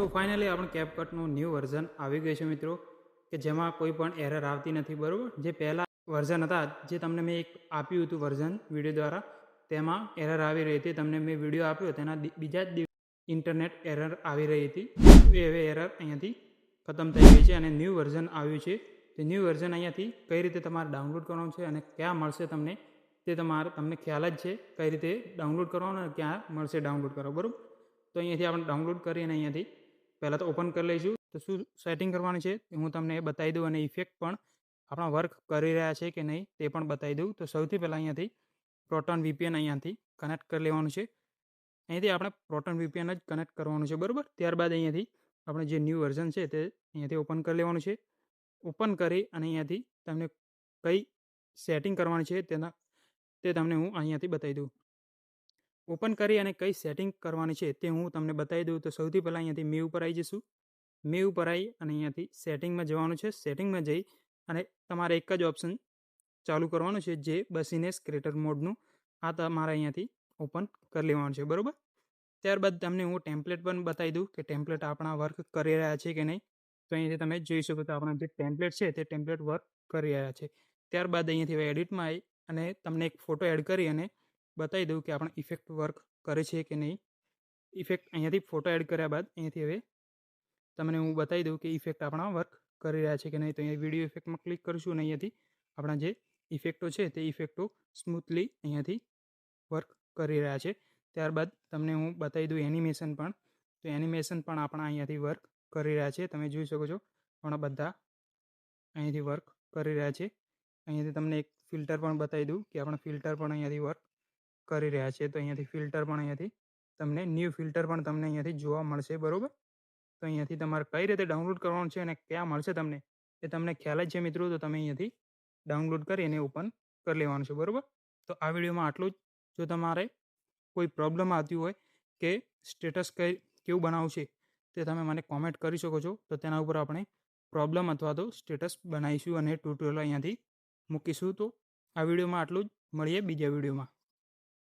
So finally આપણે કેપકટનું new version આવી ગયું છે મિત્રો, કે જેમાં કોઈ પણ એરર આવતી નથી. બરાબર, જે પહેલાં વર્ઝન હતા, જે તમને મેં એક આપ્યું હતું વર્ઝન વિડીયો દ્વારા, તેમાં એરર આવી રહી હતી. તમને મેં વિડીયો આપ્યો તેના બીજા જ દિવસે ઇન્ટરનેટ એરર આવી રહી હતી. એ હવે એરર અહીંયાથી ખતમ થઈ ગઈ છે અને ન્યૂ વર્ઝન આવ્યું છે. તે ન્યૂ વર્ઝન અહીંયાથી કઈ રીતે તમારે ડાઉનલોડ કરવાનું છે અને ક્યાં મળશે તમને, તે તમને ખ્યાલ જ છે કઈ રીતે ડાઉનલોડ કરવાનું અને ક્યાં મળશે ડાઉનલોડ કરો. બરાબર, તો અહીંયાથી આપણે ડાઉનલોડ કરીને અહીંયાથી પહેલાં તો ઓપન કરી લઈશું. તો શું સેટિંગ કરવાની છે એ હું તમને એ બતાવી દઉં અને ઇફેક્ટ પણ આપણા વર્ક કરી રહ્યા છે કે નહીં તે પણ બતાવી દઉં. તો સૌથી પહેલાં અહીંયાથી પ્રોટોન VPN અહીંયાથી કનેક્ટ કરી લેવાનું છે. અહીંયાથી આપણે પ્રોટોન VPN જ કનેક્ટ કરવાનું છે. બરાબર, ત્યારબાદ અહીંયાથી આપણે જે ન્યૂ વર્ઝન છે તે અહીંયાથી ઓપન કરી લેવાનું છે. ઓપન કરી અને અહીંયાથી તમને કઈ સેટિંગ કરવાની છે તે તમને હું અહીંયાથી બતાવી દઉં. ઓપન કરી અને કઈ સેટિંગ કરવાની છે તે હું તમને બતાવી દઉં. તો સૌથી પહેલાં અહીંયાથી મે ઉપર આવી જઈશું. મે ઉપર આવી અને અહીંયાથી સેટિંગમાં જવાનું છે. સેટિંગમાં જઈ અને તમારે એક જ ઓપ્શન ચાલુ કરવાનું છે, જે બસીનેસ ક્રિએટર મોડનું. આ તમારે અહીંયાથી ઓપન કરી લેવાનું છે. બરાબર, ત્યારબાદ તમને હું ટેમ્પલેટ પણ બતાવી દઉં કે ટેમ્પલેટ આપણા વર્ક કરી રહ્યા છે કે નહીં. તો અહીંયાથી તમે જોઈ શકો તો આપણા જે ટેમ્પલેટ છે તે ટેમ્પલેટ વર્ક કરી રહ્યા છે. ત્યારબાદ અહીંયાથી એડિટમાં આવી અને તમને એક ફોટો એડ કરી અને બતાવી દઉં કે આપણે ઇફેક્ટ વર્ક કરે છે કે નહીં. ઇફેક્ટ અહીંયાથી ફોટો એડ કર્યા બાદ અહીંયાથી હવે તમને હું બતાવી દઉં કે ઇફેક્ટ આપણા વર્ક કરી રહ્યા છે કે નહીં. તો અહીંયા વિડીયો ઇફેક્ટમાં ક્લિક કરીશું અને અહીંયાથી આપણા જે ઇફેક્ટો છે તે ઇફેક્ટો સ્મૂથલી અહીંયાથી વર્ક કરી રહ્યા છે. ત્યારબાદ તમને હું બતાવી દઉં એનિમેશન પણ. તો એનિમેશન પણ આપણા અહીંયાથી વર્ક કરી રહ્યા છે. તમે જોઈ શકો છો આપણા બધા અહીંયાથી વર્ક કરી રહ્યા છે. અહીંયાથી તમને એક ફિલ્ટર પણ બતાવી દઉં કે આપણા ફિલ્ટર પણ અહીંયાથી વર્ક કરી રહ્યા છે. તો અહીંયાથી ફિલ્ટર પણ અહીંયાથી તમને ન્યૂ ફિલ્ટર પણ તમને અહીંયાથી જોવા મળશે. બરાબર, તો અહીંયાથી તમારે કઈ રીતે ડાઉનલોડ કરવાનું છે અને ક્યાં મળશે તમને એ તમને ખ્યાલ જ છે મિત્રો. તો તમે અહીંયાથી ડાઉનલોડ કરી અને ઓપન કરી લેવાનું છે. બરાબર, તો આ વિડીયોમાં આટલું જ. જો તમારે કોઈ પ્રોબ્લેમ આવતી હોય કે સ્ટેટસ કેવું બનાવવું છે તે તમે મને કોમેન્ટ કરી શકો છો. તો તેના ઉપર આપણે પ્રોબ્લેમ અથવા તો સ્ટેટસ બનાવીશું અને ટ્યુટોરિયલ અહીંયાથી મૂકીશું. તો આ વિડીયોમાં આટલું જ. મળીએ બીજા વિડીયોમાં.